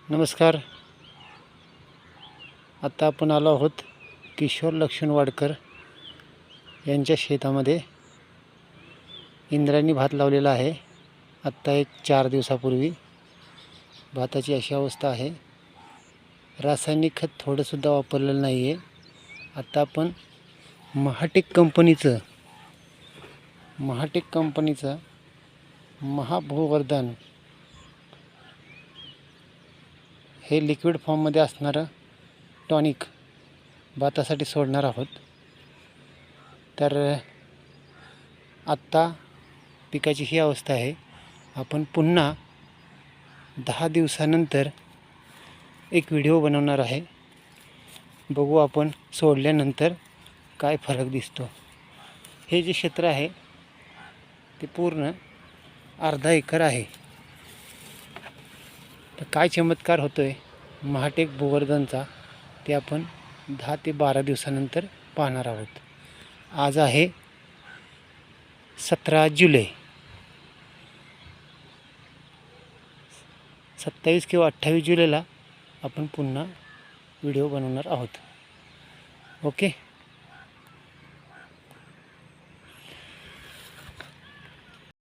नमस्कार. आता आपण आलो आहोत किशोर लक्ष्मण वाडकर यांच्या शेतामध्ये. इंद्रायणी भात लावलेला आहे. आत्ता एक 4 दिवसापूर्वी भाताची अशी अवस्था आहे. रासायनिक खत थोडंसुद्धा वापरलेलं नाही आहे. आता आपण महाटेक कंपनीचं महाभूवर्धन हे लिक्विड फॉर्ममध्ये असणारं टॉनिक भातासाठी सोडणार आहोत. तर आत्ता पिकाची ही अवस्था आहे. आपण पुन्हा 10 दिवसानंतर एक व्हिडिओ बनवणार आहे. बघू आपण सोडल्यानंतर काय फरक दिसतो. हे जे क्षेत्र आहे ते पूर्ण अर्धा एकर आहे. तर काय चमत्कार होतोय महाटेक भूवर्धनचा ते आपण 10 ते 12 दिवसानंतर पाहणार आहोत. आज आहे 17 जुलै. 27 किंवा 28 जुलैला आपण पुन्हा व्हिडिओ बनवणार आहोत. ओके.